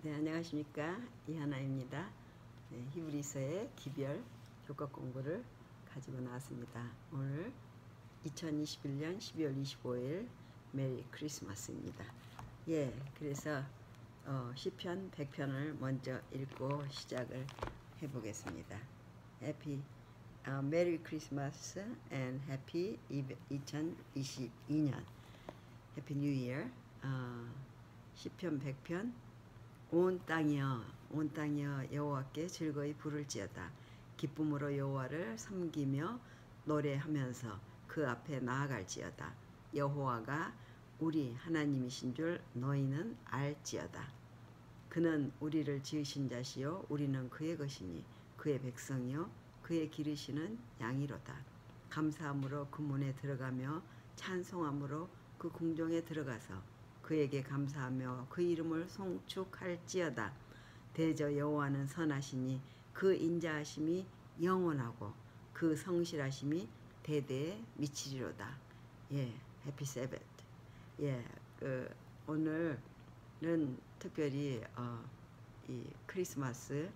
네, 안녕하십니까. 이하나입니다. 네, 히브리서의 기별 교과 공부를 가지고 나왔습니다. 오늘 2021년 12월 25일 메리 크리스마스입니다. 예, 그래서 시편 100편을 먼저 읽고 시작을 해보겠습니다. 해피 메리 크리스마스 and 해피 2022년 해피 뉴 이어. 시편 100편. 온 땅이여 여호와께 즐거이 부를지어다. 기쁨으로 여호와를 섬기며 노래하면서 그 앞에 나아갈지어다. 여호와가 우리 하나님이신 줄 너희는 알지어다. 그는 우리를 지으신 자시요 우리는 그의 것이니 그의 백성이요 그의 기르시는 양이로다. 감사함으로 그 문에 들어가며 찬송함으로 그 궁정에 들어가서 그에게 감사하며 그 이름을 송축할지어다. 대저 여호와는 선하시니 그 인자하심이 영원하고 그 성실하심이 대대에 미치리로다. 예, 해피 세벳. 예, 오늘은 특별히 이 크리스마스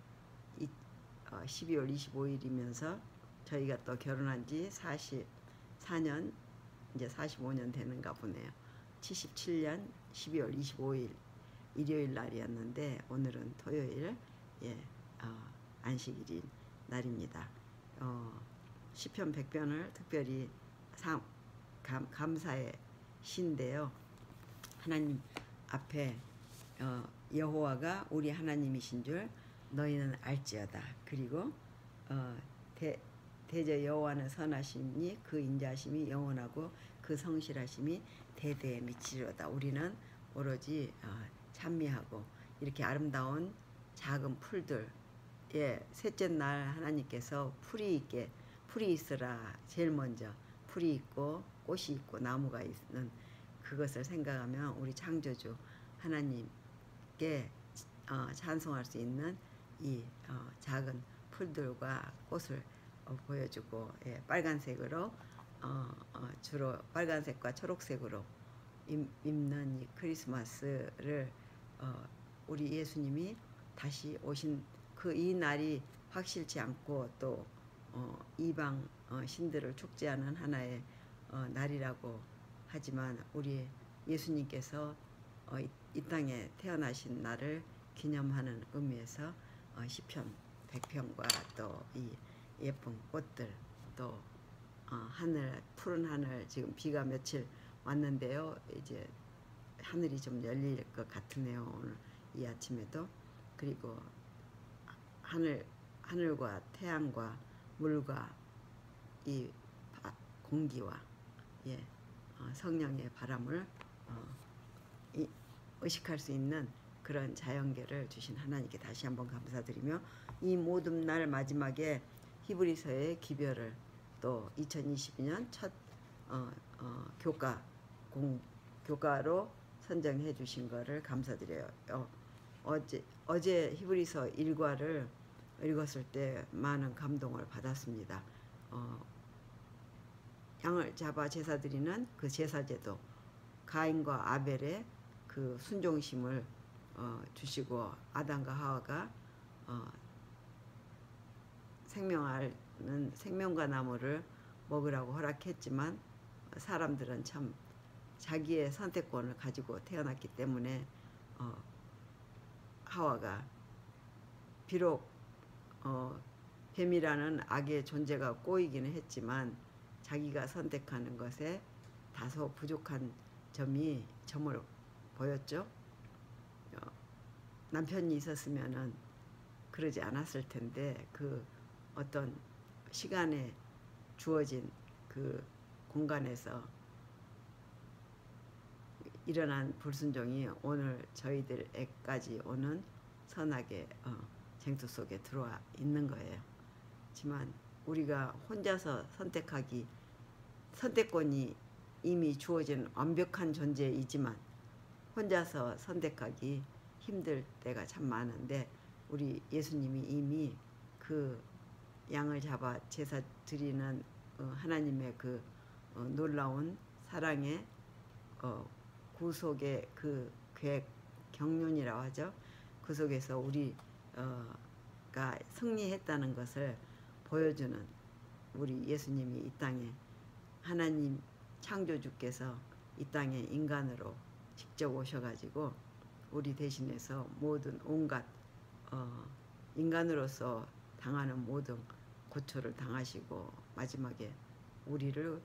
12월 25일이면서 저희가 또 결혼한 지 44년 이제 45년 되는가 보네요. 77년 12월 25일 일요일 날이었는데 오늘은 토요일, 안식일인 날입니다. 시편 100편을 특별히 감사의 시인데요. 하나님 앞에 여호와가 우리 하나님이신 줄 너희는 알지어다. 그리고 대저 여호와는 선하시니 그 인자하심이 영원하고 그 성실하심이 대대에 미치리로다. 우리는 오로지 찬미하고 이렇게 아름다운 작은 풀들, 셋째 날 하나님께서 풀이 있으라. 제일 먼저 풀이 있고 꽃이 있고 나무가 있는 그것을 생각하면 우리 창조주 하나님께 찬송할 수 있는 이 작은 풀들과 꽃을 보여주고, 빨간색으로 주로 빨간색과 초록색으로 입는 이 크리스마스를 우리 예수님이 다시 오신 이 날이 확실치 않고 또 이방 신들을 축제하는 하나의 날이라고 하지만 우리 예수님께서 이 땅에 태어나신 날을 기념하는 의미에서 시편 100편과 또 이 예쁜 꽃들 또 하늘, 푸른 하늘, 지금 비가 며칠 왔는데요. 이제 하늘이 좀 열릴 것 같으네요. 오늘 이 아침에도. 그리고 하늘과 태양과 물과 이 공기와 성령의 바람을 의식할 수 있는 그런 자연계를 주신 하나님께 다시 한번 감사드리며 이 모든 날 마지막에 히브리서의 기별을 또 2022년 첫 교과로 선정해 주신 것을 감사드려요. 어제 히브리서 1과를 읽었을 때 많은 감동을 받았습니다. 양을 잡아 제사 드리는 그 제사제도, 가인과 아벨의 그 순종심을 주시고 아담과 하와가 생명과 나무를 먹으라고 허락했지만 사람들은 참 자기의 선택권을 가지고 태어났기 때문에 하와가 비록 뱀이라는 악의 존재가 꼬이기는 했지만 자기가 선택하는 것에 다소 부족한 점을 보였죠. 남편이 있었으면은 그러지 않았을 텐데 그 어떤 시간에 주어진 그 공간에서 일어난 불순종이 오늘 저희들에까지 오는 선악의 쟁투 속에 들어와 있는 거예요. 하지만 우리가 혼자서 선택권이 이미 주어진 완벽한 존재이지만 혼자서 선택하기 힘들 때가 참 많은데 우리 예수님이 이미 그 양을 잡아 제사 드리는 하나님의 그 놀라운 사랑의 구속의 그 계획 경륜이라고 하죠. 그 속에서 우리가 승리했다는 것을 보여주는 우리 예수님이 이 땅에 하나님 창조주께서 이 땅에 인간으로 직접 오셔가지고 우리 대신해서 모든 온갖 인간으로서 당하는 모든 고초를 당하시고 마지막에 우리를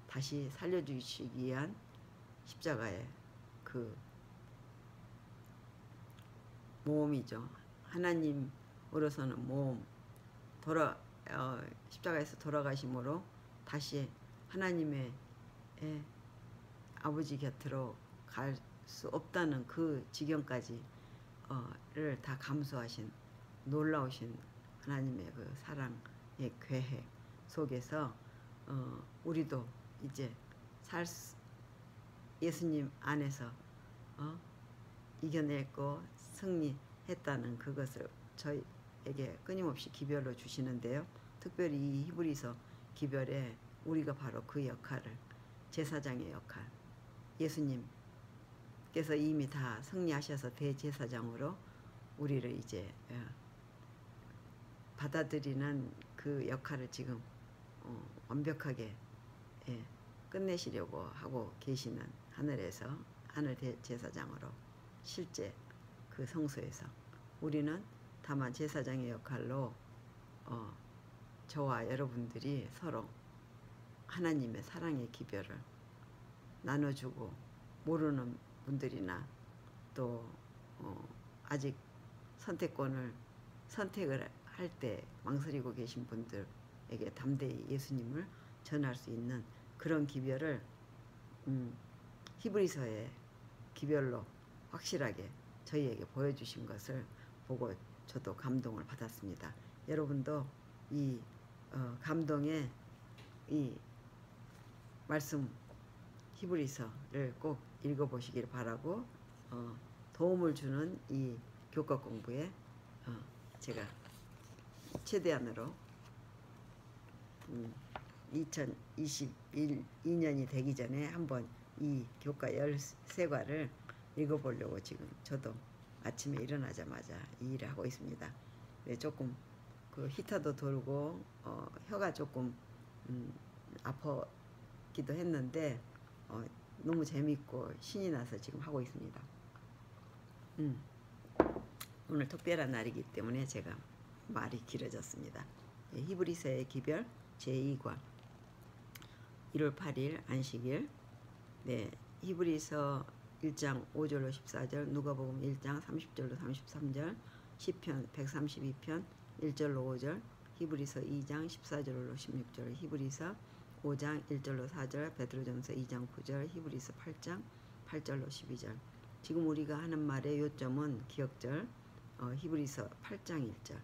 다시 살려주시기 위한 십자가의 그 모험이죠. 하나님으로서는 모험, 십자가에서 돌아가심으로 다시 하나님의 아버지 곁으로 갈 수 없다는 그 지경까지 를 다 감수하신 놀라우신 하나님의 그 사랑의 계획 속에서 우리도 이제 예수님 안에서 이겨냈고 승리했다는 그것을 저희에게 끊임없이 기별로 주시는데요. 특별히 이 히브리서 기별에 우리가 바로 그 역할을, 제사장의 역할, 예수님께서 이미 다 승리하셔서 대제사장으로 우리를 이제 받아들이는 그 역할을 지금 완벽하게 끝내시려고 하고 계시는 하늘에서, 하늘 대제사장으로 실제 그 성소에서 우리는 다만 제사장의 역할로 저와 여러분들이 서로 하나님의 사랑의 기별을 나눠주고, 모르는 분들이나 또 아직 선택을 할 때 망설이고 계신 분들에게 담대히 예수님을 전할 수 있는 그런 기별을 히브리서의 기별로 확실하게 저희에게 보여주신 것을 보고 저도 감동을 받았습니다. 여러분도 이 감동의 이 말씀 히브리서를 꼭 읽어보시길 바라고, 도움을 주는 이 교과 공부에 제가 최대한으로 2022년이 되기 전에 한번 이 교과 13과를 읽어보려고 지금 저도 아침에 일어나자마자 이 일을 하고 있습니다. 네, 조금 그 히터도 돌고 혀가 조금 아프기도 했는데 너무 재밌고 신이 나서 지금 하고 있습니다. 오늘 특별한 날이기 때문에 제가 말이 길어졌습니다. 네, 히브리서의 기별 제2과 1월 8일 안식일. 네, 히브리서 1장 5절로 14절, 누가복음 1장 30절로 33절, 시편 132편 1절로 5절, 히브리서 2장 14절로 16절, 히브리서 5장 1절로 4절, 베드로전서 2장 9절, 히브리서 8장 8절로 12절. 지금 우리가 하는 말의 요점은 기억절, 히브리서 8장 1절.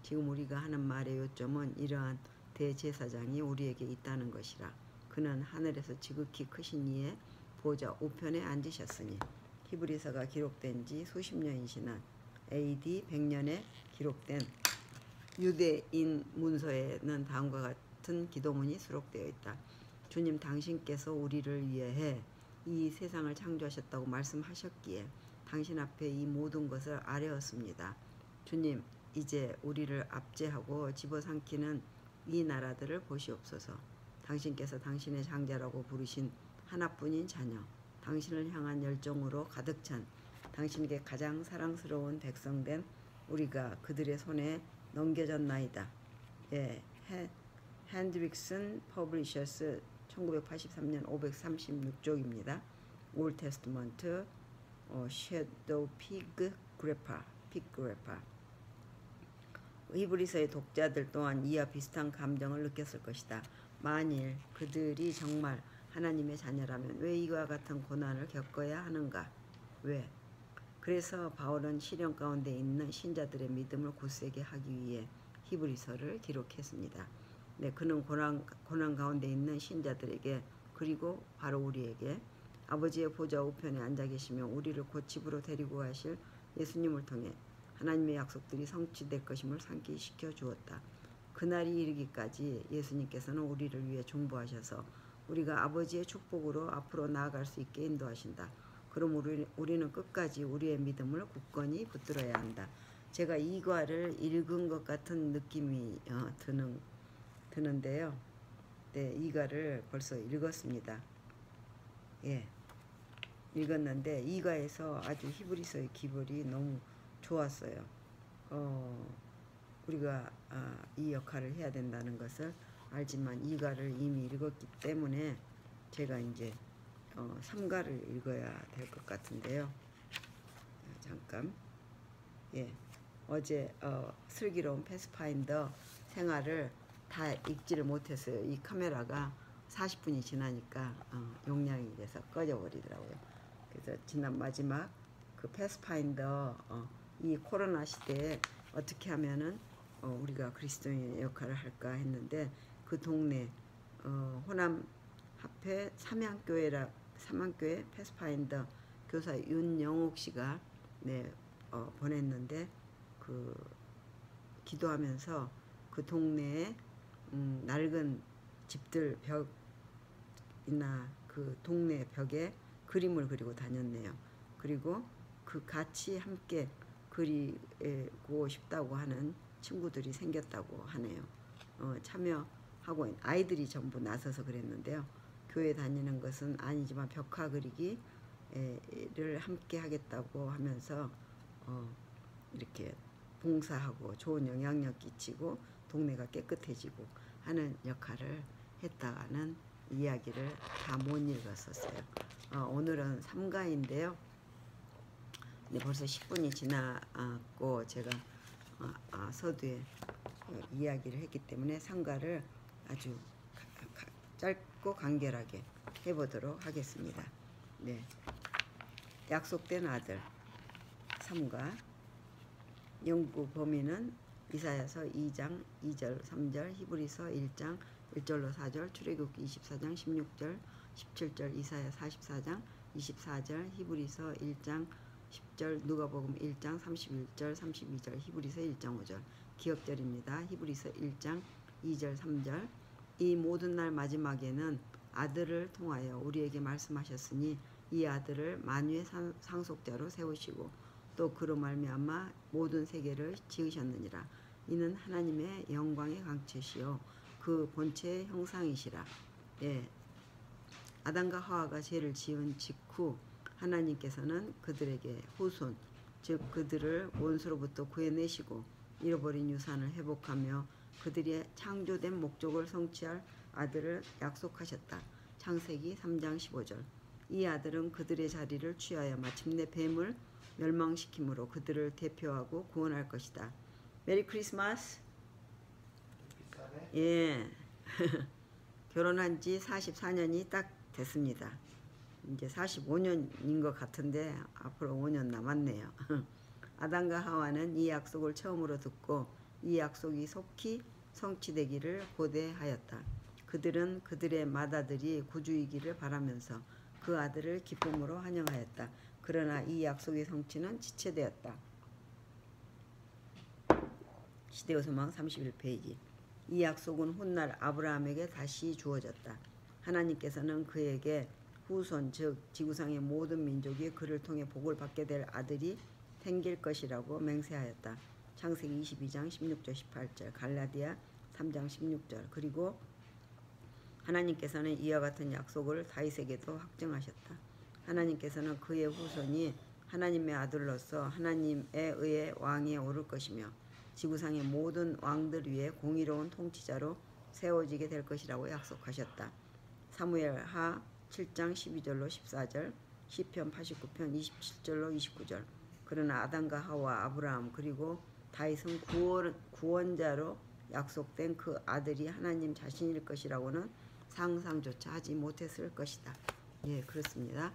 지금 우리가 하는 말의 요점은 이러한 대제사장이 우리에게 있다는 것이라. 그는 하늘에서 지극히 크신 이의 보좌 우편에 앉으셨으니. 히브리서가 기록된 지 수십 년이 지난 AD 100년에 기록된 유대인 문서에는 다음과 같은 기도문이 수록되어 있다. 주님, 당신께서 우리를 위해 이 세상을 창조하셨다고 말씀하셨기에 당신 앞에 이 모든 것을 아뢰었습니다. 주님, 이제 우리를 압제하고 집어삼키는 이 나라들을 보시옵소서. 당신께서 당신의 장자라고 부르신 하나뿐인 자녀, 당신을 향한 열정으로 가득 찬 당신에게 가장 사랑스러운 백성된 우리가 그들의 손에 넘겨졌나이다. 예, 핸드릭슨 퍼블리셔스 1983년 536쪽입니다. 올 테스트먼트 섀도우 픽그래파. 히브리서의 독자들 또한 이와 비슷한 감정을 느꼈을 것이다. 만일 그들이 정말 하나님의 자녀라면 왜 이와 같은 고난을 겪어야 하는가? 왜? 그래서 바울은 시련 가운데 있는 신자들의 믿음을 굳세게 하기 위해 히브리서를 기록했습니다. 네, 그는 고난 가운데 있는 신자들에게, 그리고 바로 우리에게 아버지의 보좌 우편에 앉아 계시며 우리를 곧 집으로 데리고 가실 예수님을 통해 하나님의 약속들이 성취될 것임을 상기시켜 주었다. 그날이 이르기까지 예수님께서는 우리를 위해 중보하셔서 우리가 아버지의 축복으로 앞으로 나아갈 수 있게 인도하신다. 그럼 우리는 끝까지 우리의 믿음을 굳건히 붙들어야 한다. 제가 이 과를 읽은 것 같은 느낌이 드는데요. 네, 이 과를 벌써 읽었습니다. 예, 읽었는데 이 과에서 아주 히브리서의 기별이 너무 좋았어요. 우리가 이 역할을 해야 된다는 것을 알지만 이 과를 이미 읽었기 때문에 제가 이제 3가를 읽어야 될 것 같은데요. 잠깐. 예. 어제 슬기로운 패스파인더 생활을 다 읽지를 못했어요. 이 카메라가 40분이 지나니까 용량이 돼서 꺼져버리더라고요. 그래서 지난 마지막 그 패스파인더 이 코로나 시대에 어떻게 하면은 우리가 그리스도인의 역할을 할까 했는데 그 동네 호남 합회 삼양교회 패스파인더 교사 윤영옥 씨가 보냈는데 그 기도하면서 그 동네에 낡은 집들 벽이나 그 동네 벽에 그림을 그리고 다녔네요. 그리고 그 같이 함께 그리고 싶다고 하는 친구들이 생겼다고 하네요. 참여하고 아이들이 전부 나서서 그랬는데요. 교회 다니는 것은 아니지만 벽화 그리기를 함께 하겠다고 하면서 이렇게 봉사하고 좋은 영향력 끼치고 동네가 깨끗해지고 하는 역할을 했다는 이야기를 다 못 읽었었어요. 오늘은 3가인데요. 벌써 10분이 지났고 제가 서두에 이야기를 했기 때문에 3가를 아주 짧고 간결하게 해보도록 하겠습니다. 네, 약속된 아들 3가 연구 범위는 이사야서 2장 2절 3절 히브리서 1장 1절로 4절 출애굽기 24장 16절 17절 이사야 44장 24절 히브리서 1장 10절 누가복음 1장 31절 32절 히브리서 1장 5절 기억절입니다. 히브리서 1장 2절 3절 이 모든 날 마지막에는 아들을 통하여 우리에게 말씀하셨으니 이 아들을 만유의 상속자로 세우시고 또 그로 말미암아 모든 세계를 지으셨느니라. 이는 하나님의 영광의 강체시요 그 본체의 형상이시라. 예, 아담과 하와가 죄를 지은 직후 하나님께서는 그들에게 후손 즉 그들을 원수로부터 구해내시고 잃어버린 유산을 회복하며 그들의 창조된 목적을 성취할 아들을 약속하셨다. 창세기 3장 15절 이 아들은 그들의 자리를 취하여 마침내 뱀을 멸망시킴으로 그들을 대표하고 구원할 것이다. 메리 크리스마스. 예. 결혼한 지 44년이 딱 됐습니다. 이제 45년인 것 같은데 앞으로 5년 남았네요. 아담과 하와는 이 약속을 처음으로 듣고 이 약속이 속히 성취되기를 고대하였다. 그들은 그들의 맏아들이 구주이기를 바라면서 그 아들을 기쁨으로 환영하였다. 그러나 이 약속의 성취는 지체되었다. 시대의 소망 31페이지 이 약속은 훗날 아브라함에게 다시 주어졌다. 하나님께서는 그에게 후손 즉 지구상의 모든 민족이 그를 통해 복을 받게 될 아들이 생길 것이라고 맹세하였다. 창세기 22장 16절 18절 갈라디아 3장 16절 그리고 하나님께서는 이와 같은 약속을 다윗에게도 확증하셨다. 하나님께서는 그의 후손이 하나님의 아들로서 하나님에 의해 왕위에 오를 것이며 지구상의 모든 왕들 위에 공의로운 통치자로 세워지게 될 것이라고 약속하셨다. 사무엘하 7장 12절로 14절 시편 89편 27절로 29절 그러나 아담과 하와 아브라함 그리고 다윗은 구원자로 약속된 그 아들이 하나님 자신일 것이라고는 상상조차 하지 못했을 것이다. 예, 그렇습니다.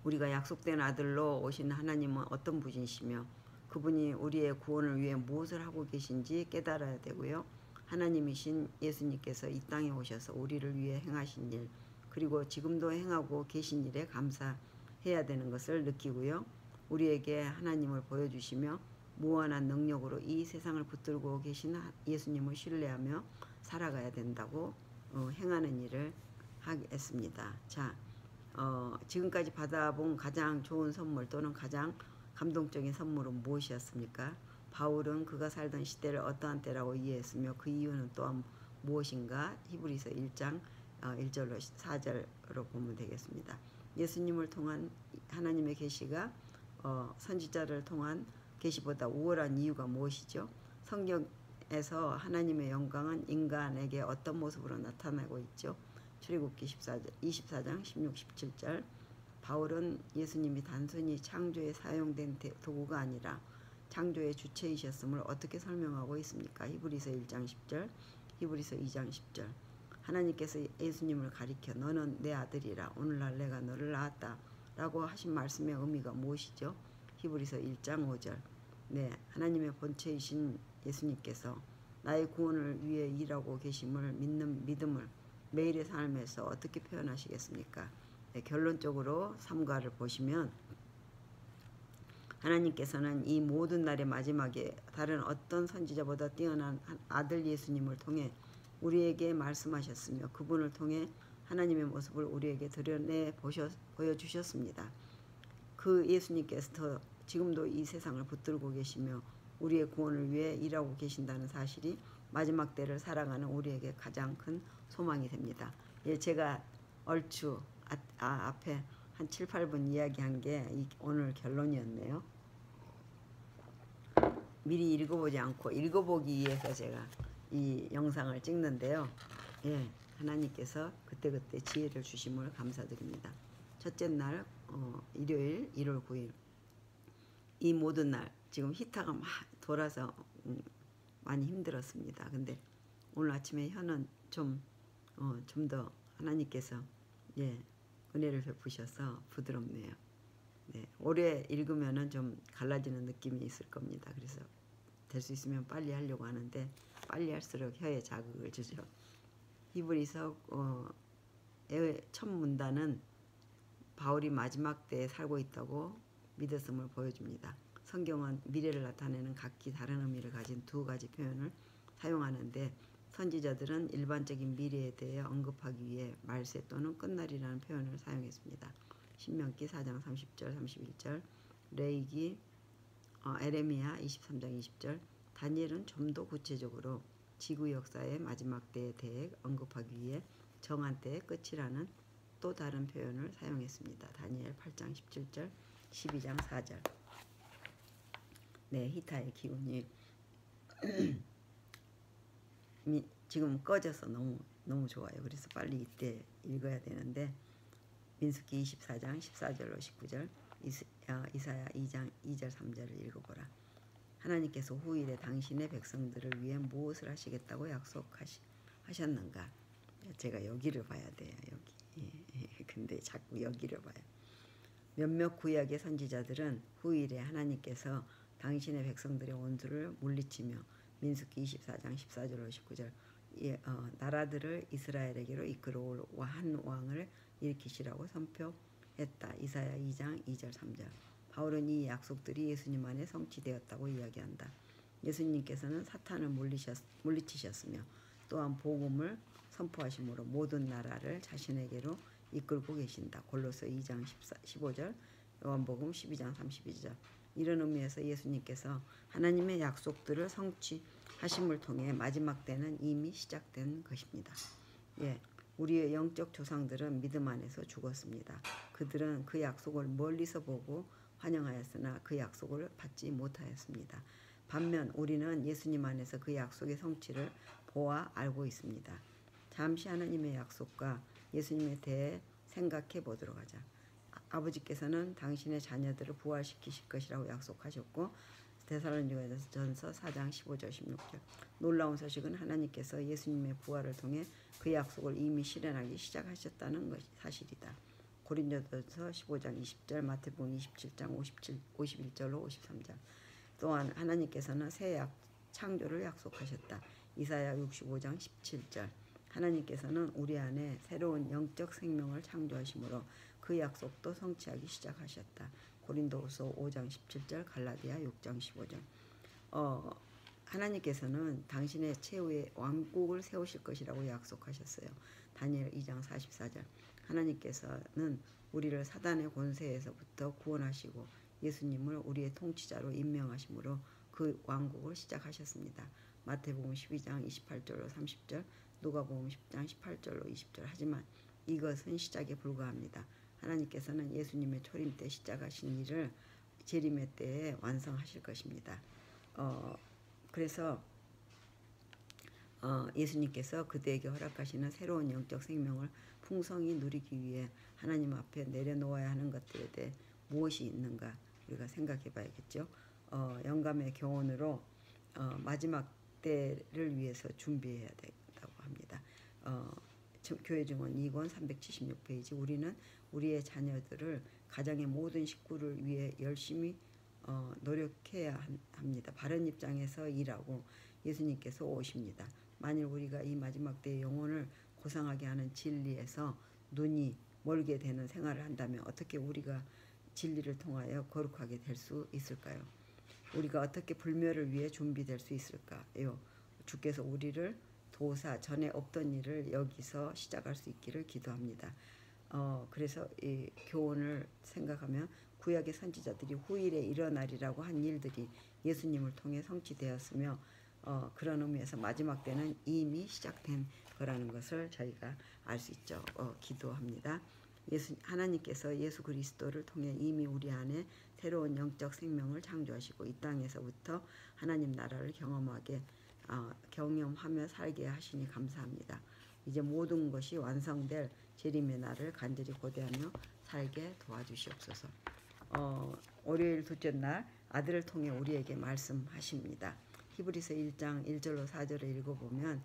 우리가 약속된 아들로 오신 하나님은 어떤 분이시며 그분이 우리의 구원을 위해 무엇을 하고 계신지 깨달아야 되고요. 하나님이신 예수님께서 이 땅에 오셔서 우리를 위해 행하신 일 그리고 지금도 행하고 계신 일에 감사해야 되는 것을 느끼고요. 우리에게 하나님을 보여주시며 무한한 능력으로 이 세상을 붙들고 계신 예수님을 신뢰하며 살아가야 된다고 행하는 일을 하겠습니다. 자, 지금까지 받아본 가장 좋은 선물 또는 가장 감동적인 선물은 무엇이었습니까? 바울은 그가 살던 시대를 어떠한 때라고 이해했으며 그 이유는 또한 무엇인가? 히브리서 1장 1절로 4절로 보면 되겠습니다. 예수님을 통한 하나님의 계시가 선지자를 통한 계시보다 우월한 이유가 무엇이죠? 성경에서 하나님의 영광은 인간에게 어떤 모습으로 나타나고 있죠? 출애굽기 24장 16, 17절. 바울은 예수님이 단순히 창조에 사용된 도구가 아니라 창조의 주체이셨음을 어떻게 설명하고 있습니까? 히브리서 1장 10절, 히브리서 2장 10절. 하나님께서 예수님을 가리켜 너는 내 아들이라 오늘날 내가 너를 낳았다 라고 하신 말씀의 의미가 무엇이죠? 히브리서 1장 5절. 네, 하나님의 본체이신 예수님께서 나의 구원을 위해 일하고 계심을 믿는 믿음을 매일의 삶에서 어떻게 표현하시겠습니까? 네, 결론적으로 3과를 보시면 하나님께서는 이 모든 날의 마지막에 다른 어떤 선지자보다 뛰어난 아들 예수님을 통해 우리에게 말씀하셨으며 그분을 통해 하나님의 모습을 우리에게 드러내 보여주셨습니다. 그 예수님께서 지금도 이 세상을 붙들고 계시며 우리의 구원을 위해 일하고 계신다는 사실이 마지막 때를 살아가는 우리에게 가장 큰 소망이 됩니다. 예, 제가 얼추 앞에 한 7, 8분 이야기한 게 오늘 결론이었네요. 미리 읽어보지 않고 읽어보기 위해서 제가 이 영상을 찍는데요. 예, 하나님께서 그때그때 지혜를 주심을 감사드립니다. 첫째 날 일요일 1월 9일 이 모든 날 지금 히타가 막 돌아서 많이 힘들었습니다. 근데 오늘 아침에 혀는 좀 더 하나님께서 예, 은혜를 베푸셔서 부드럽네요. 네, 오래 읽으면은 좀 갈라지는 느낌이 있을 겁니다. 그래서 될 수 있으면 빨리 하려고 하는데 빨리 할수록 혀에 자극을 주죠. 히브리서 첫 문단은 바울이 마지막 때에 살고 있다고 믿었음을 보여줍니다. 성경은 미래를 나타내는 각기 다른 의미를 가진 두 가지 표현을 사용하는데 선지자들은 일반적인 미래에 대해 언급하기 위해 말세 또는 끝날이라는 표현을 사용했습니다. 신명기 4장 30절 31절, 레위기 에레미야 23장 20절, 다니엘은 좀 더 구체적으로 지구 역사의 마지막 때에 대해 언급하기 위해 정한 때의 끝이라는 또 다른 표현을 사용했습니다. 다니엘 8장 17절 12장 4절. 네, 히타의 기운이 지금 꺼져서 너무 좋아요. 그래서 빨리 이때 읽어야 되는데 민수기 24장 14절로 19절, 이사야 2장 2절 3절을 읽어보라. 하나님께서 후일에 당신의 백성들을 위해 무엇을 하시겠다고 약속하셨는가? 제가 여기를 봐야 돼요. 여기. 근데 자꾸 여기를 봐요. 몇몇 구약의 선지자들은 후일에 하나님께서 당신의 백성들의 원수를 물리치며 민수기 24장 14절로 19절 나라들을 이스라엘에게로 이끌어올 한 왕을 일으키시라고 선포했다. 이사야 2장 2절 3절. 바울은 이 약속들이 예수님 안에 성취되었다고 이야기한다. 예수님께서는 사탄을 물리치셨으며 또한 복음을 선포하심으로 모든 나라를 자신에게로 이끌고 계신다. 골로새 2장 15절, 요한복음 12장 32절. 이런 의미에서 예수님께서 하나님의 약속들을 성취하심을 통해 마지막 때는 이미 시작된 것입니다. 예, 우리의 영적 조상들은 믿음 안에서 죽었습니다. 그들은 그 약속을 멀리서 보고 환영하였으나 그 약속을 받지 못하였습니다. 반면 우리는 예수님 안에서 그 약속의 성취를 보아 알고 있습니다. 잠시 하나님의 약속과 예수님에 대해 생각해 보도록 하자. 아버지께서는 당신의 자녀들을 부활시키실 것이라고 약속하셨고 데살로니가전서 4장 15절 16절. 놀라운 소식은 하나님께서 예수님의 부활을 통해 그 약속을 이미 실현하기 시작하셨다는 것이 사실이다. 고린도전서 15장 20절, 마태복음 27장 51절로 53절. 또한 하나님께서는 새 창조를 약속하셨다. 이사야 65장 17절. 하나님께서는 우리 안에 새로운 영적 생명을 창조하심으로 그 약속도 성취하기 시작하셨다. 고린도후서 5장 17절, 갈라디아 6장 15절. 하나님께서는 당신의 최후의 왕국을 세우실 것이라고 약속하셨어요. 다니엘 2장 44절. 하나님께서는 우리를 사단의 권세에서부터 구원하시고 예수님을 우리의 통치자로 임명하심으로 그 왕국을 시작하셨습니다. 마태복음 12장 28절로 30절, 누가복음 10장 18절로 20절. 하지만 이것은 시작에 불과합니다. 하나님께서는 예수님의 초림 때 시작하신 일을 재림의 때에 완성하실 것입니다. 그래서 예수님께서 그대에게 허락하시는 새로운 영적 생명을 풍성히 누리기 위해 하나님 앞에 내려놓아야 하는 것들에 대해 무엇이 있는가 우리가 생각해 봐야겠죠. 영감의 교훈으로 마지막 때를 위해서 준비해야 된다고 합니다. 교회 증언 2권 376페이지. 우리는 우리의 자녀들을 가정의 모든 식구를 위해 열심히 노력해야 합니다. 바른 입장에서 일하고 예수님께서 오십니다. 만일 우리가 이 마지막 때의 영혼을 고상하게 하는 진리에서 눈이 멀게 되는 생활을 한다면 어떻게 우리가 진리를 통하여 거룩하게 될 수 있을까요? 우리가 어떻게 불멸을 위해 준비될 수 있을까요? 주께서 우리를 도사 전에 없던 일을 여기서 시작할 수 있기를 기도합니다. 그래서 이 교훈을 생각하면 구약의 선지자들이 후일에 일어나리라고 한 일들이 예수님을 통해 성취되었으며 그런 의미에서 마지막 때는 이미 시작된 거라는 것을 저희가 알 수 있죠. 기도합니다. 하나님께서 예수 그리스도를 통해 이미 우리 안에 새로운 영적 생명을 창조하시고 이 땅에서부터 하나님 나라를 경험하며 살게 하시니 감사합니다. 이제 모든 것이 완성될 재림의 날을 간절히 고대하며 살게 도와주시옵소서. 월요일 둘째 날 아들을 통해 우리에게 말씀하십니다. 히브리서 1장 1절로 4절을 읽어보면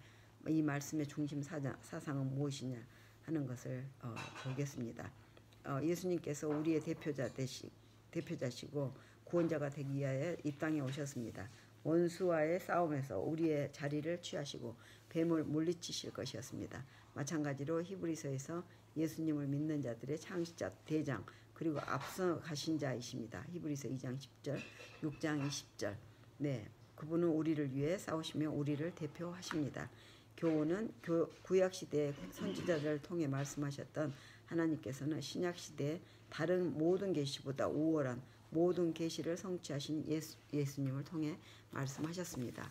이 말씀의 중심 사상은 무엇이냐 하는 것을 보겠습니다. 예수님께서 우리의 대표자시고 구원자가 되기 위하여 이 땅에 오셨습니다. 원수와의 싸움에서 우리의 자리를 취하시고 뱀을 물리치실 것이었습니다. 마찬가지로 히브리서에서 예수님을 믿는 자들의 창시자 대장 그리고 앞서 가신 자이십니다. 히브리서 2장 10절, 6장 20절. 네, 그분은 우리를 위해 싸우시며 우리를 대표하십니다. 교훈은 구약시대의 선지자들을 통해 말씀하셨던 하나님께서는 신약시대의 다른 모든 계시보다 우월한 모든 계시를 성취하신 예수님을 통해 말씀하셨습니다.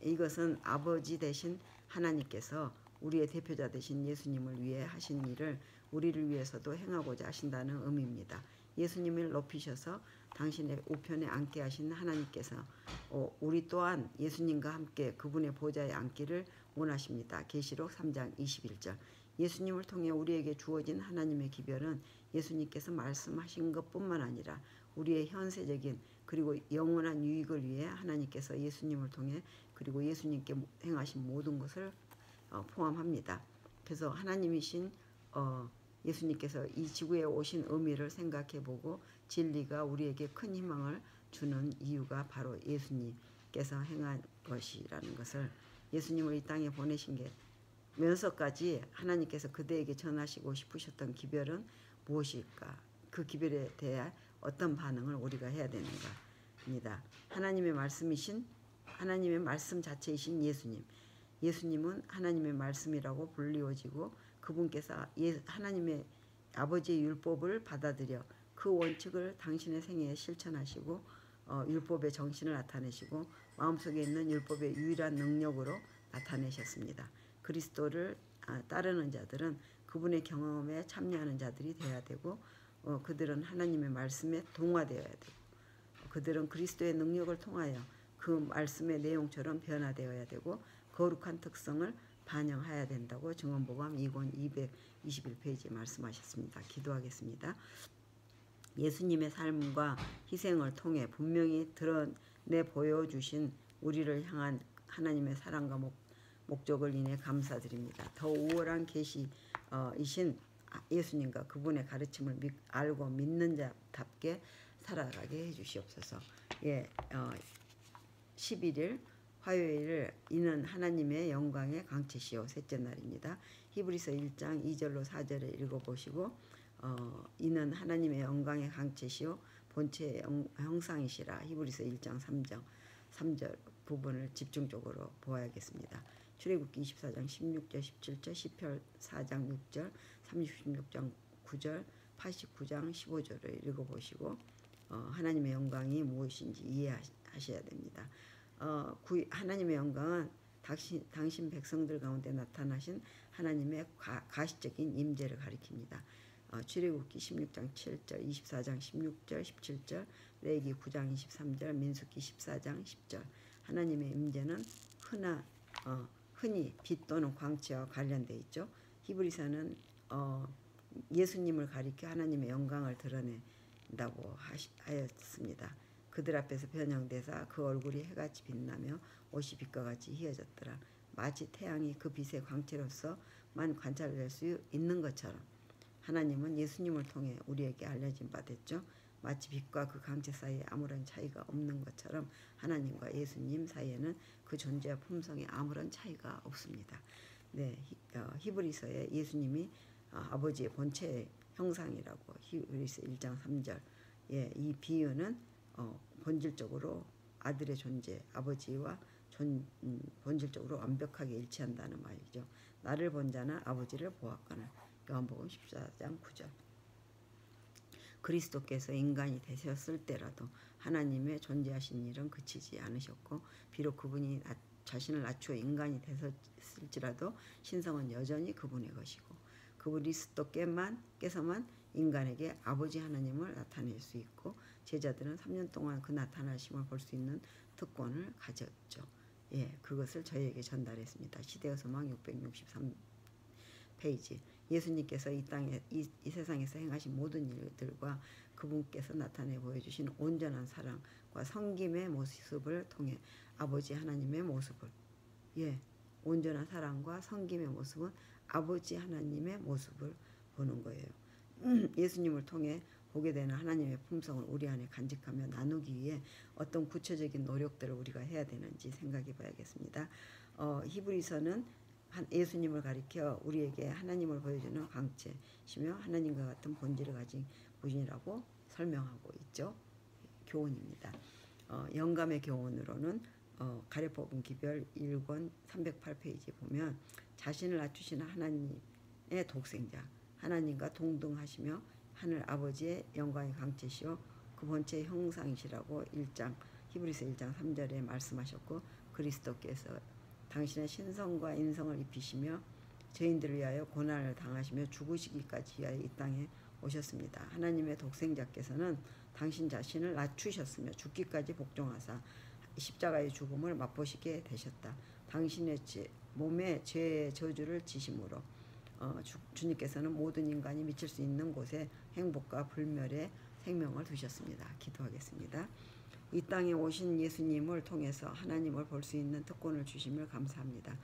이것은 아버지 되신 하나님께서 우리의 대표자 되신 예수님을 위해 하신 일을 우리를 위해서도 행하고자 하신다는 의미입니다. 예수님을 높이셔서 당신의 우편에 앉게 하신 하나님께서 우리 또한 예수님과 함께 그분의 보좌에 앉기를 원하십니다. 계시록 3장 21절. 예수님을 통해 우리에게 주어진 하나님의 기별은 예수님께서 말씀하신 것뿐만 아니라 우리의 현세적인 그리고 영원한 유익을 위해 하나님께서 예수님을 통해 그리고 예수님께 행하신 모든 것을 포함합니다. 그래서 하나님이신 예수님께서 이 지구에 오신 의미를 생각해보고 진리가 우리에게 큰 희망을 주는 이유가 바로 예수님께서 행한 것이라는 것을 예수님을 이 땅에 보내신 게 면서까지 하나님께서 그대에게 전하시고 싶으셨던 기별은 무엇일까? 그 기별에 대해 어떤 반응을 우리가 해야 되는가입니다. 하나님의 말씀 자체이신 예수님은 하나님의 말씀이라고 불리워지고 그분께서 하나님의 아버지의 율법을 받아들여 그 원칙을 당신의 생애에 실천하시고 율법의 정신을 나타내시고 마음속에 있는 율법의 유일한 능력으로 나타내셨습니다. 그리스도를 따르는 자들은 그분의 경험에 참여하는 자들이 되어야 되고 그들은 하나님의 말씀에 동화되어야 되고 그들은 그리스도의 능력을 통하여 그 말씀의 내용처럼 변화되어야 되고 거룩한 특성을 반영해야 된다고 증언복음 2권 221페이지에 말씀하셨습니다. 기도하겠습니다. 예수님의 삶과 희생을 통해 분명히 드러내 보여주신 우리를 향한 하나님의 사랑과 목적을 인해 감사드립니다. 더 우월한 계시이신 예수님과 그분의 가르침을 알고 믿는 자답게 살아가게 해주시옵소서. 11일 화요일을 이는 하나님의 영광의 강체시오 셋째 날입니다. 히브리서 1장 2절로 4절을 읽어보시고 이는 하나님의 영광의 강체시오 본체의 형상이시라. 히브리서 1장 3절 부분을 집중적으로 보아야겠습니다. 출애굽기 24장 16절 17절, 시편 4장 6절, 36장 9절, 89장 15절을 읽어보시고 하나님의 영광이 무엇인지 이해하셔야 됩니다. 하나님의 영광은 당신 백성들 가운데 나타나신 하나님의 가시적인 임재를 가리킵니다. 출애굽기 16장 7절, 24장 16절, 17절, 레위기 9장 23절, 민수기 14장 10절. 하나님의 임재는 흔히 빛 또는 광채와 관련되어 있죠. 히브리서는 예수님을 가리켜 하나님의 영광을 드러낸다고 하였습니다. 그들 앞에서 변형되사 그 얼굴이 해같이 빛나며 옷이 빛과 같이 희어졌더라. 마치 태양이 그 빛의 광채로서만 관찰될 수 있는 것처럼 하나님은 예수님을 통해 우리에게 알려진 바 됐죠. 마치 빛과 그 광채 사이에 아무런 차이가 없는 것처럼 하나님과 예수님 사이에는 그 존재와 품성에 아무런 차이가 없습니다. 네, 히브리서에 예수님이 아버지의 본체의 형상이라고 히브리서 1장 3절. 예, 이 비유는 본질적으로 아들의 존재, 아버지와 본질적으로 완벽하게 일치한다는 말이죠. 나를 본 자는 아버지를 보았거늘. 요한복음 14장 9절. 그리스도께서 인간이 되셨을 때라도 하나님의 존재하신 일은 그치지 않으셨고 비록 그분이 자신을 낮추어 인간이 되셨을지라도 신성은 여전히 그분의 것이고 그리스도께서만 인간에게 아버지 하나님을 나타낼 수 있고 제자들은 3년 동안 그 나타나심을 볼 수 있는 특권을 가졌죠. 예, 그것을 저희에게 전달했습니다. 시대의 소망 663페이지. 예수님께서 이 세상에서 행하신 모든 일들과 그분께서 나타내 보여주신 온전한 사랑과 섬김의 모습을 통해 아버지 하나님의 모습을 온전한 사랑과 섬김의 모습은 아버지 하나님의 모습을 보는 거예요. 예수님을 통해 보게 되는 하나님의 품성을 우리 안에 간직하며 나누기 위해 어떤 구체적인 노력들을 우리가 해야 되는지 생각해 봐야겠습니다. 히브리서는 예수님을 가리켜 우리에게 하나님을 보여주는 광채시며 하나님과 같은 본질을 가진 분이라고 설명하고 있죠. 교훈입니다. 영감의 교훈으로는 가래뽑은 기별 1권 308페이지 보면 자신을 낮추시는 하나님의 독생자 하나님과 동등하시며 하늘 아버지의 영광의 광채시요 그 본체의 형상이시라고 히브리서 1장 3절에 말씀하셨고 그리스도께서 당신의 신성과 인성을 입히시며 죄인들을 위하여 고난을 당하시며 죽으시기까지 위하여 이 땅에 오셨습니다. 하나님의 독생자께서는 당신 자신을 낮추셨으며 죽기까지 복종하사 십자가의 죽음을 맛보시게 되셨다. 당신의 몸에 죄의 저주를 지심으로 주님께서는 모든 인간이 미칠 수 있는 곳에 행복과 불멸의 생명을 두셨습니다. 기도하겠습니다. 이 땅에 오신 예수님을 통해서 하나님을 볼 수 있는 특권을 주심을 감사합니다.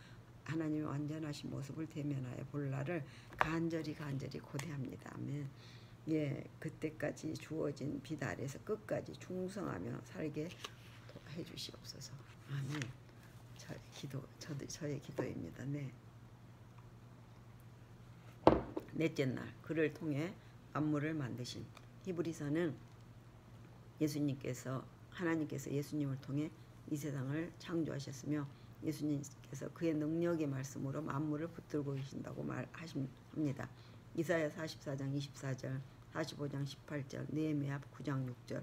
하나님의 완전하신 모습을 대면하여 볼 날을 간절히 고대합니다. 아멘. 예, 그때까지 주어진 빛 아래서 끝까지 충성하며 살게 해주시옵소서. 아멘. 저의 기도입니다. 네. 넷째 날 그를 통해 만물을 만드신 히브리서는 하나님께서 예수님을 통해 이 세상을 창조하셨으며 예수님께서 그의 능력의 말씀으로 만물을 붙들고 계신다고 말합니다. 이사야 44장 24절, 45장 18절, 느헤미야 9장 6절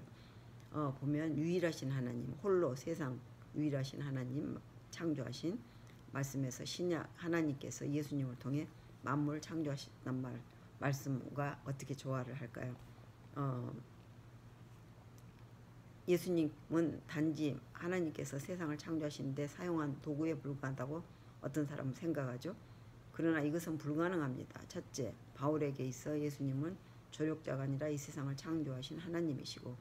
보면 유일하신 하나님, 홀로 세상 유일하신 하나님 창조하신 말씀에서 신약 하나님께서 예수님을 통해 만물을 창조하셨단 말씀과 어떻게 조화를 할까요? 예수님은 단지 하나님께서 세상을 창조하시는데 사용한 도구에 불과하다고 어떤 사람은 생각하죠. 그러나 이것은 불가능합니다. 첫째, 바울에게 있어 예수님은 조력자가 아니라 이 세상을 창조하신 하나님이시고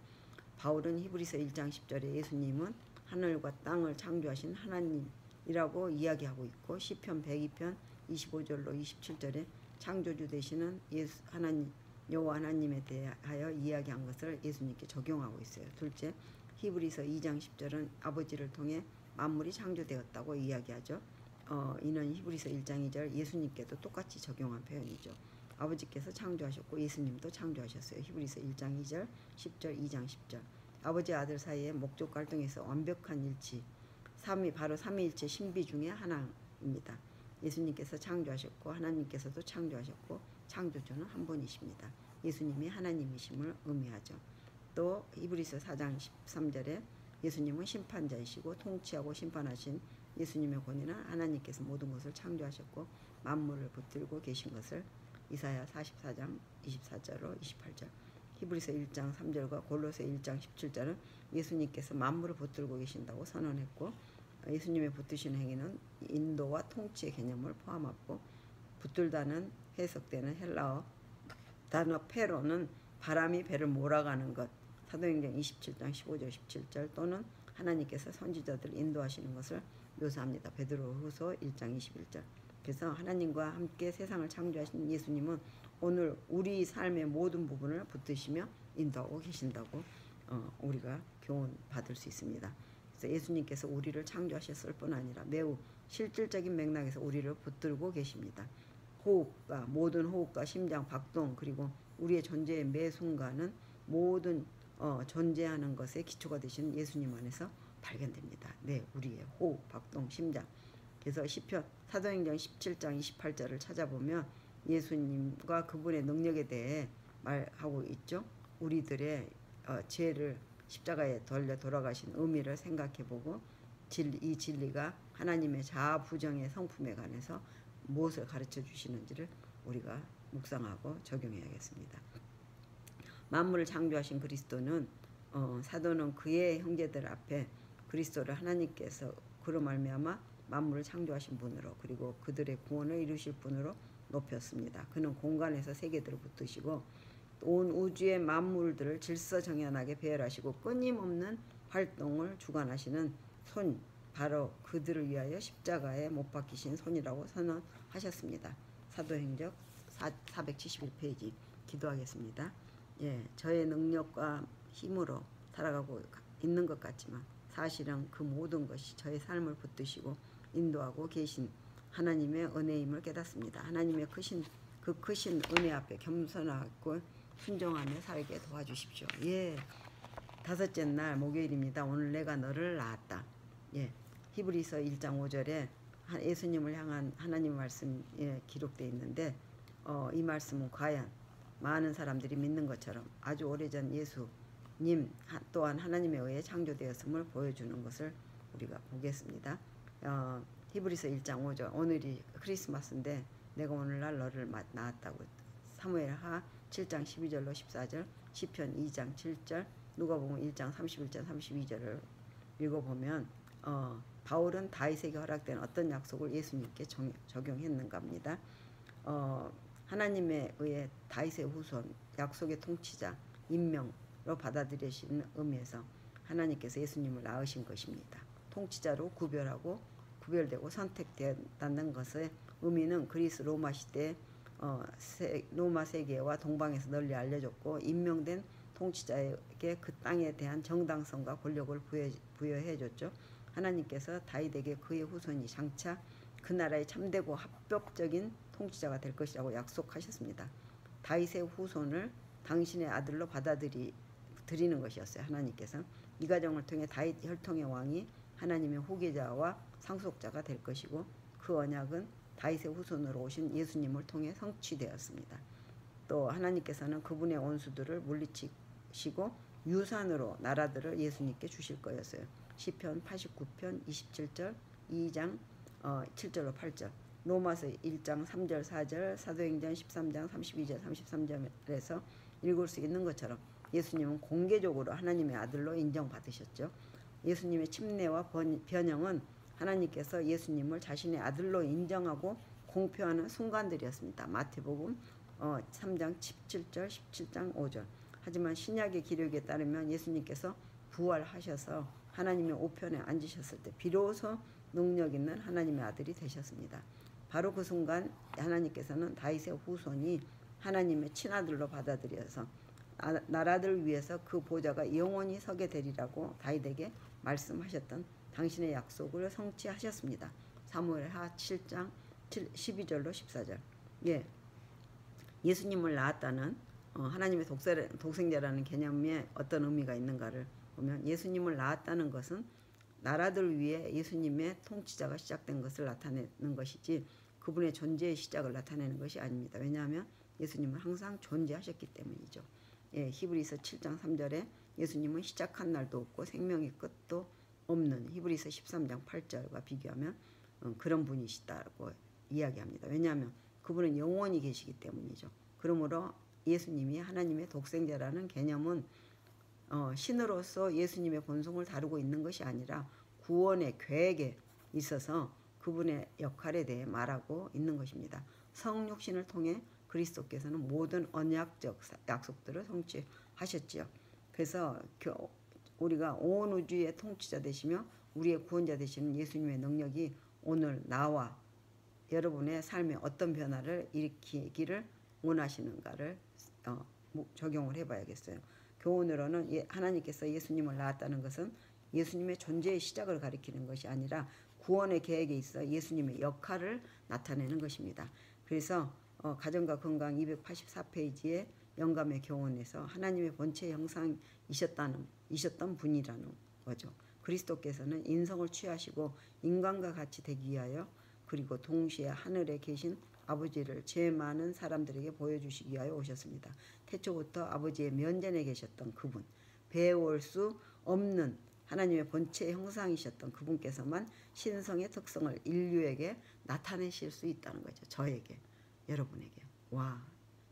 바울은 히브리서 1장 10절에 예수님은 하늘과 땅을 창조하신 하나님이라고 이야기하고 있고 시편 102편 25절로 27절에 창조주 되시는 여호와 하나님에 대하여 이야기한 것을 예수님께 적용하고 있어요. 둘째, 히브리서 2장 10절은 아버지를 통해 만물이 창조되었다고 이야기하죠. 이는 히브리서 1장 2절 예수님께도 똑같이 적용한 표현이죠. 아버지께서 창조하셨고 예수님도 창조하셨어요. 히브리서 1장 2절, 10절, 2장 10절. 아버지 아들 사이의 목적 갈등에서 완벽한 일치, 바로 삼위일체 신비 중에 하나인 하나님입니다. 예수님께서 창조하셨고 하나님께서도 창조하셨고 창조주는 한 분이십니다. 예수님이 하나님이심을 의미하죠. 또 히브리서 4장 13절에 예수님은 심판자이시고 통치하고 심판하신 예수님의 권위는 하나님께서 모든 것을 창조하셨고 만물을 붙들고 계신 것을 이사야 44장 24절로 28절, 히브리서 1장 3절과 골로새 1장 17절은 예수님께서 만물을 붙들고 계신다고 선언했고, 예수님의 붙드신 행위는 인도와 통치의 개념을 포함하고, 붙들다는 해석되는 헬라어 단어 페로는 바람이 배를 몰아가는 것, 사도행전 27장 15절 17절 또는 하나님께서 선지자들을 인도하시는 것을 묘사합니다. 베드로후서 1장 21절. 그래서 하나님과 함께 세상을 창조하신 예수님은 오늘 우리 삶의 모든 부분을 붙드시며 인도하고 계신다고 우리가 교훈 받을 수 있습니다. 그래서 예수님께서 우리를 창조하셨을 뿐 아니라 매우 실질적인 맥락에서 우리를 붙들고 계십니다. 호흡과 모든 호흡과 심장 박동 그리고 우리의 존재의 매 순간은 모든 존재하는 것의 기초가 되신 예수님 안에서 발견됩니다. 네, 우리의 호흡, 박동, 심장. 그래서 시편 사도행전 17장 28절을 찾아보면 예수님과 그분의 능력에 대해 말하고 있죠. 우리들의 죄를 십자가에 돌려 돌아가신 의미를 생각해보고 이 진리가 하나님의 자아부정의 성품에 관해서 무엇을 가르쳐 주시는지를 우리가 묵상하고 적용해야겠습니다. 만물을 창조하신 그리스도는 사도는 그의 형제들 앞에 그리스도를 하나님께서 그로 말미암아 만물을 창조하신 분으로 그리고 그들의 구원을 이루실 분으로 높였습니다. 그는 공간에서 세계들을 붙드시고 온 우주의 만물들을 질서정연하게 배열하시고 끊임없는 활동을 주관하시는 손, 바로 그들을 위하여 십자가에 못 박히신 손이라고 선언하셨습니다. 사도행전 471페이지 기도하겠습니다. 예, 저의 능력과 힘으로 살아가고 있는 것 같지만 사실은 그 모든 것이 저의 삶을 붙드시고 인도하고 계신 하나님의 은혜임을 깨닫습니다. 하나님의 그 크신 은혜 앞에 겸손하고 순종하며 살게 도와주십시오. 예, 다섯째 날 목요일입니다. 오늘 내가 너를 낳았다. 예, 히브리서 1장 5절에 예수님을 향한 하나님 말씀이 기록되어 있는데 이 말씀은 과연 많은 사람들이 믿는 것처럼 아주 오래전 예수님 또한 하나님에 의해 창조되었음을 보여주는 것을 우리가 보겠습니다. 히브리서 1장 5절 오늘이 크리스마스인데 내가 오늘날 너를 낳았다고. 사무엘하 7장 12절로 14절, 시편 2장 7절, 누가복음 1장 31절 32절을 읽어보면 바울은 다윗에게 허락된 어떤 약속을 예수님께 적용했는가 합니다. 하나님에 의해 다윗의 후손, 약속의 통치자, 임명으로 받아들이시는 의미에서 하나님께서 예수님을 낳으신 것입니다. 통치자로 구별되고 선택된다는 것의 의미는 그리스 로마 시대 로마 세계와 동방에서 널리 알려졌고 임명된 통치자에게 그 땅에 대한 정당성과 권력을 부여해줬죠. 하나님께서 다윗에게 그의 후손이 장차 그 나라의 참되고 합법적인 통치자가 될 것이라고 약속하셨습니다. 다윗의 후손을 당신의 아들로 받아들이는 것이었어요. 하나님께서 이 과정을 통해 다윗 혈통의 왕이 하나님의 후계자와 상속자가 될 것이고 그 언약은 다윗의 후손으로 오신 예수님을 통해 성취되었습니다. 또 하나님께서는 그분의 원수들을 물리치시고 유산으로 나라들을 예수님께 주실 거였어요. 시편 89편 27절 2장 7절로 8절, 로마서 1장 3절 4절, 사도행전 13장 32절 33절에서 읽을 수 있는 것처럼 예수님은 공개적으로 하나님의 아들로 인정받으셨죠. 예수님의 침례와 변형은 하나님께서 예수님을 자신의 아들로 인정하고 공표하는 순간들이었습니다. 마태복음 3장 17절 17장 5절. 하지만 신약의 기록에 따르면 예수님께서 부활하셔서 하나님의 우편에 앉으셨을 때 비로소 능력 있는 하나님의 아들이 되셨습니다. 바로 그 순간 하나님께서는 다윗의 후손이 하나님의 친아들로 받아들여서 나라들을 위해서 그 보좌가 영원히 서게 되리라고 다윗에게 말씀하셨던 당신의 약속을 성취하셨습니다. 사무엘하 7장 12절로 14절. 예, 예수님을 낳았다는 하나님의 독생자라는 개념에 어떤 의미가 있는가를 보면 예수님을 낳았다는 것은 나라들 위해 예수님의 통치자가 시작된 것을 나타내는 것이지 그분의 존재의 시작을 나타내는 것이 아닙니다. 왜냐하면 예수님은 항상 존재하셨기 때문이죠. 예, 히브리서 7장 3절에 예수님은 시작한 날도 없고 생명의 끝도 없는 히브리서 13장 8절과 비교하면 그런 분이시다고 이야기합니다. 왜냐하면 그분은 영원히 계시기 때문이죠. 그러므로 예수님이 하나님의 독생자라는 개념은 신으로서 예수님의 본성을 다루고 있는 것이 아니라 구원의 계획에 있어서 그분의 역할에 대해 말하고 있는 것입니다. 성육신을 통해 그리스도께서는 모든 언약적 약속들을 성취하셨지요. 그래서 우리가 온 우주의 통치자 되시며 우리의 구원자 되시는 예수님의 능력이 오늘 나와 여러분의 삶에 어떤 변화를 일으키기를 원하시는가를 적용을 해봐야겠어요. 교훈으로는 하나님께서 예수님을 낳았다는 것은 예수님의 존재의 시작을 가리키는 것이 아니라 구원의 계획에 있어 예수님의 역할을 나타내는 것입니다. 그래서 가정과 건강 284페이지의 영감의 교훈에서 하나님의 본체 형상이셨던 분이라는 거죠. 그리스도께서는 인성을 취하시고 인간과 같이 되기 위하여 그리고 동시에 하늘에 계신 아버지를 제일 많은 사람들에게 보여주시기 위하여 오셨습니다. 태초부터 아버지의 면전에 계셨던 그분, 배울 수 없는 하나님의 본체의 형상이셨던 그분께서만 신성의 특성을 인류에게 나타내실 수 있다는 거죠. 저에게, 여러분에게. 와,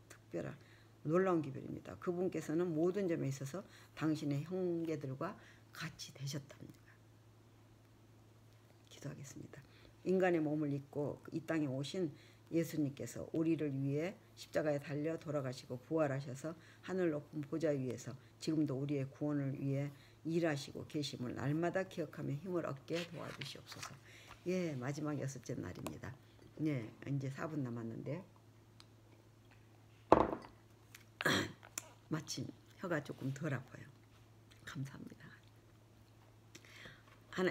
특별한 놀라운 기별입니다. 그분께서는 모든 점에 있어서 당신의 형제들과 같이 되셨답니다. 기도하겠습니다. 인간의 몸을 입고 이 땅에 오신 예수님께서 우리를 위해 십자가에 달려 돌아가시고 부활하셔서 하늘 높은 보좌 위에서 지금도 우리의 구원을 위해 일하시고 계심을 날마다 기억하며 힘을 얻게 도와주시옵소서. 예, 마지막 6째 날입니다. 예, 이제 4분 남았는데 마침 혀가 조금 덜 아파요. 감사합니다.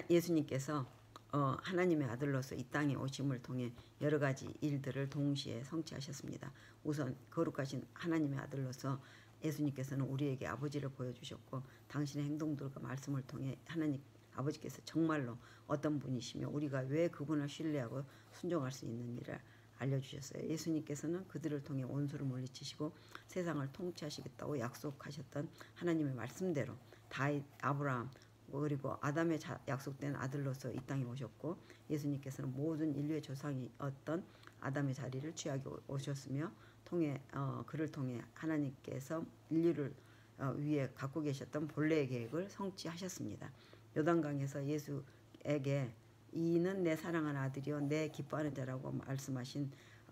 예수님께서 하나님의 아들로서 이 땅에 오심을 통해 여러 가지 일들을 동시에 성취하셨습니다. 우선 거룩하신 하나님의 아들로서 예수님께서는 우리에게 아버지를 보여주셨고 당신의 행동들과 말씀을 통해 하나님 아버지께서 정말로 어떤 분이시며 우리가 왜 그분을 신뢰하고 순종할 수 있는지를 알려주셨어요. 예수님께서는 그들을 통해 원수를 물리치시고 세상을 통치하시겠다고 약속하셨던 하나님의 말씀대로 다윗, 아브라함 그리고 아담의 약속된 아들로서 이 땅에 오셨고 예수님께서는 모든 인류의 조상이었던 아담의 자리를 취하게 오셨으며 그를 통해 하나님께서 인류를 위해 갖고 계셨던 본래의 계획을 성취하셨습니다. 요단강에서 예수에게 이는 내 사랑하는 아들이요 내 기뻐하는 자라고 말씀하신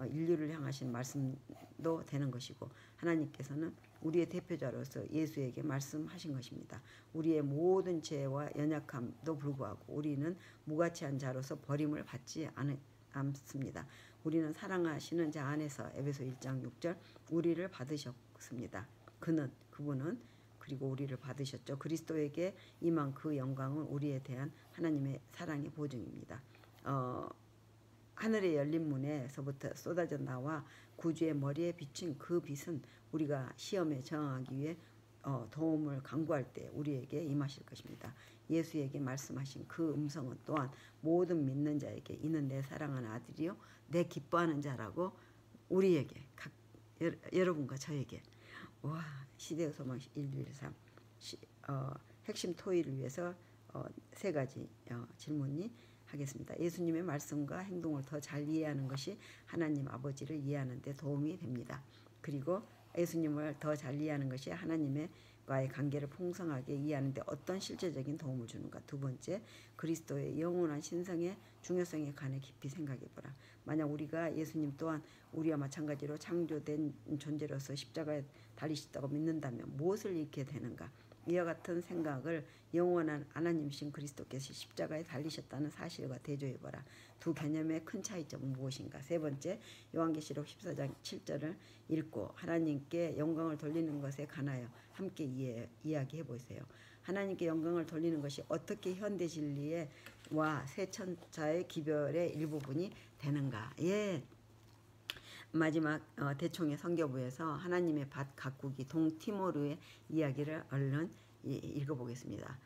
인류를 향하신 말씀도 되는 것이고 하나님께서는 우리의 대표자로서 예수에게 말씀하신 것입니다. 우리의 모든 죄와 연약함도 불구하고 우리는 무가치한 자로서 버림을 받지 않습니다. 우리는 사랑하시는 자 안에서 에베소 1장 6절 우리를 받으셨습니다. 그분은 그리고 우리를 받으셨죠. 그리스도에게 임한 그 영광은 우리에 대한 하나님의 사랑의 보증입니다. 하늘의 열린 문에서부터 쏟아져 나와 구주의 머리에 비친 그 빛은 우리가 시험에 저항하기 위해 도움을 간구할 때 우리에게 임하실 것입니다. 예수에게 말씀하신 그 음성은 또한 모든 믿는 자에게 이는 내 사랑하는 아들이요 내 기뻐하는 자라고 우리에게 여러분과 저에게 와 시대의 소망 113 핵심 토의를 위해서 3가지 질문이 하겠습니다. 예수님의 말씀과 행동을 더 잘 이해하는 것이 하나님 아버지를 이해하는 데 도움이 됩니다. 그리고 예수님을 더 잘 이해하는 것이 하나님과의 관계를 풍성하게 이해하는 데 어떤 실제적인 도움을 주는가. 2번째, 그리스도의 영원한 신성의 중요성에 관해 깊이 생각해보라. 만약 우리가 예수님 또한 우리와 마찬가지로 창조된 존재로서 십자가에 달리셨다고 믿는다면 무엇을 잃게 되는가. 이와 같은 생각을 영원한 하나님이신 그리스도께서 십자가에 달리셨다는 사실과 대조해봐라. 두 개념의 큰 차이점은 무엇인가. 3번째, 요한계시록 14장 7절을 읽고 하나님께 영광을 돌리는 것에 관하여 함께 이야기해보세요. 하나님께 영광을 돌리는 것이 어떻게 현대 진리와 새 천사의 기별의 일부분이 되는가. 예. 마지막 대총의 선교부에서 하나님의 밭 가꾸기 동티모르의 이야기를 얼른 읽어보겠습니다.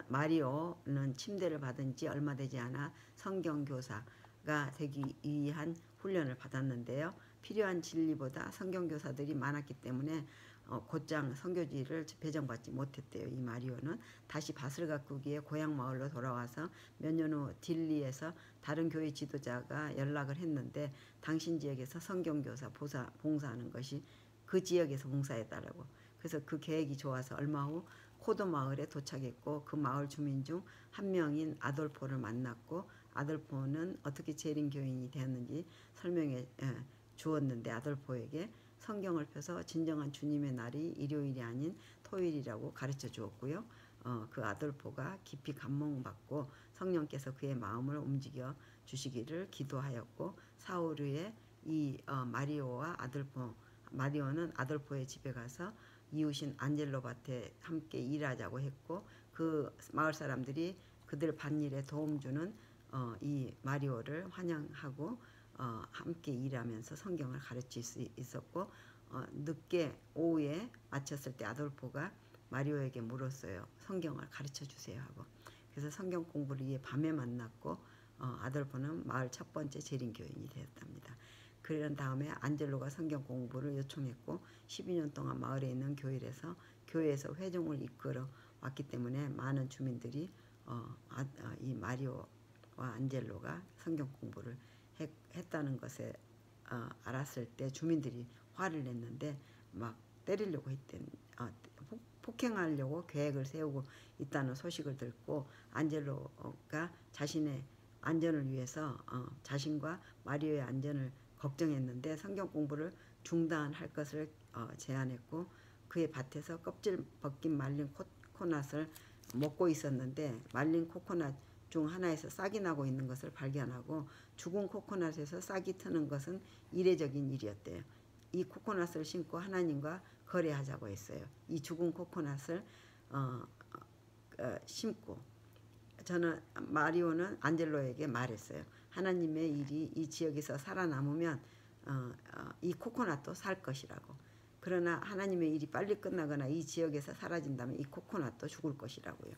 마리오는 침대를 받은 지 얼마 되지 않아 성경교사가 되기 위한 훈련을 받았는데요. 필요한 진리보다 성경교사들이 많았기 때문에 곧장 선교지를 배정받지 못했대요. 이 마리오는 다시 밭을 가꾸기 위해 고향 마을로 돌아와서 몇 년 후 딜리에서 다른 교회 지도자가 연락을 했는데 당신 지역에서 성경교사 봉사하는 것이 그 지역에서 봉사해달라고. 그래서 그 계획이 좋아서 얼마 후 코도 마을에 도착했고 그 마을 주민 중 한 명인 아돌포를 만났고 아돌포는 어떻게 재림 교인이 되었는지 설명해 주었는데 아돌포에게 성경을 펴서 진정한 주님의 날이 일요일이 아닌 토요일이라고 가르쳐 주었고요. 그 아돌포가 깊이 감동받고 성령께서 그의 마음을 움직여 주시기를 기도하였고 사흘 후에 이 마리오는 아돌포의 집에 가서 이웃인 안젤로 밭에 함께 일하자고 했고 그 마을 사람들이 그들 밭일에 도움 주는 이 마리오를 환영하고 함께 일하면서 성경을 가르칠 수 있었고 늦게 오후에 마쳤을 때 아돌포가 마리오에게 물었어요. 성경을 가르쳐 주세요 하고. 그래서 성경 공부를 위해 밤에 만났고 아돌포는 마을 첫 번째 재림교인이 되었답니다. 그런 다음에 안젤로가 성경 공부를 요청했고 12년 동안 마을에 있는 교회에서 회중을 이끌어 왔기 때문에 많은 주민들이 이 마리오와 안젤로가 성경 공부를 했다는 것에 알았을 때 주민들이 화를 냈는데 막 때리려고 폭행하려고 계획을 세우고 있다는 소식을 듣고 안젤로가 자신의 안전을 위해서 자신과 마리오의 안전을 걱정했는데 성경 공부를 중단할 것을 제안했고 그의 밭에서 껍질 벗긴 말린 코코넛을 먹고 있었는데 말린 코코넛 중 하나에서 싹이 나고 있는 것을 발견하고 죽은 코코넛에서 싹이 트는 것은 이례적인 일이었대요. 이 코코넛을 심고 하나님과 거래하자고 했어요. 이 죽은 코코넛을 심고 마리오는 안젤로에게 말했어요. 하나님의 일이 이 지역에서 살아남으면 이 코코넛도 살 것이라고. 그러나 하나님의 일이 빨리 끝나거나 이 지역에서 사라진다면 이 코코넛도 죽을 것이라고요.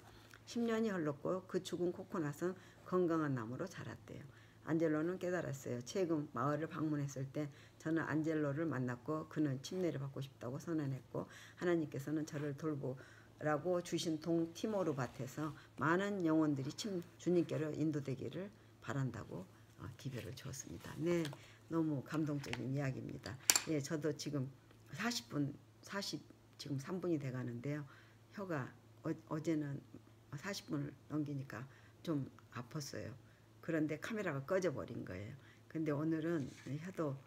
10년이 흘렀고 그 죽은 코코넛은 건강한 나무로 자랐대요. 안젤로는 깨달았어요. 최근 마을을 방문했을 때 저는 안젤로를 만났고 그는 침례를 받고 싶다고 선언했고 하나님께서는 저를 돌보라고 주신 동티모르 밭에서 많은 영혼들이 주님께로 인도되기를 바란다고 기별을 주었습니다. 네, 너무 감동적인 이야기입니다. 예, 저도 지금 지금 3분이 돼 가는데요. 혀가 어제는 40분을 넘기니까 좀 아팠어요. 그런데 카메라가 꺼져 버린 거예요. 근데 오늘은 혀도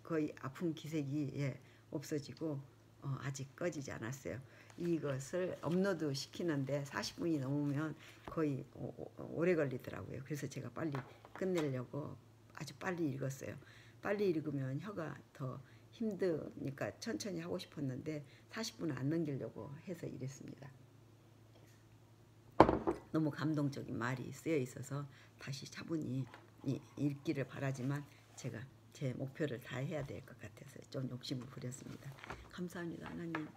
거의 아픈 기색이 없어지고 아직 꺼지지 않았어요. 이것을 업로드 시키는데 40분이 넘으면 거의 오래 걸리더라고요. 그래서 제가 빨리 끝내려고 아주 빨리 읽었어요. 빨리 읽으면 혀가 더 힘드니까 천천히 하고 싶었는데 40분을 안 넘기려고 해서 이랬습니다. 너무 감동적인 말이 쓰여 있어서 다시 차분히 읽기를 바라지만 제가 제 목표를 다 해야 될 것 같아서 좀 욕심을 부렸습니다. 감사합니다. 하나님,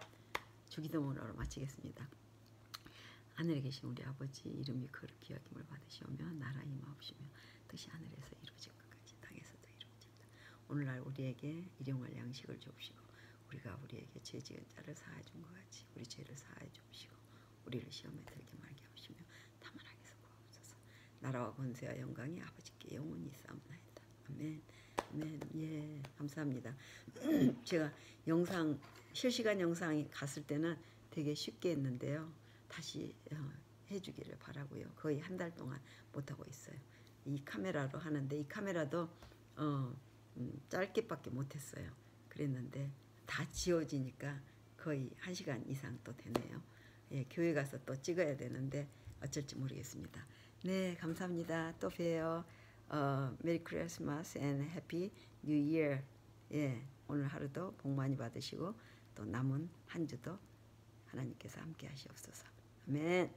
주기도문으로 마치겠습니다. 하늘에 계신 우리 아버지, 이름이 거룩히 여김을 받으시오며 나라 임하옵시며 뜻이 하늘에서 이루어진 것 같이 땅에서도 이루어진다. 오늘날 우리에게 일용할 양식을 주옵시고 우리가 우리에게 죄 지은 자를 사하여 준 것 같이 우리 죄를 사하여 주옵시고 우리를 시험에 들게 말게 하시며 다만 악에서 구하옵소서. 나라와 권세와 영광이 아버지께 영원히 있사옵나이다. 아멘. 아멘. 예, 감사합니다. 제가 실시간 영상이 갔을 때는 되게 쉽게 했는데요. 다시 해주기를 바라고요. 거의 한 달 동안 못하고 있어요. 이 카메라로 하는데 이 카메라도 짧게밖에 못했어요. 그랬는데 다 지워지니까 거의 1시간 이상 또 되네요. 예, 교회 가서 또 찍어야 되는데 어쩔지 모르겠습니다. 네, 감사합니다. 또 봬요. 메리 크리스마스 앤 해피 뉴 이어. 예, 오늘 하루도 복 많이 받으시고 또 남은 한 주도 하나님께서 함께 하시옵소서. 아멘.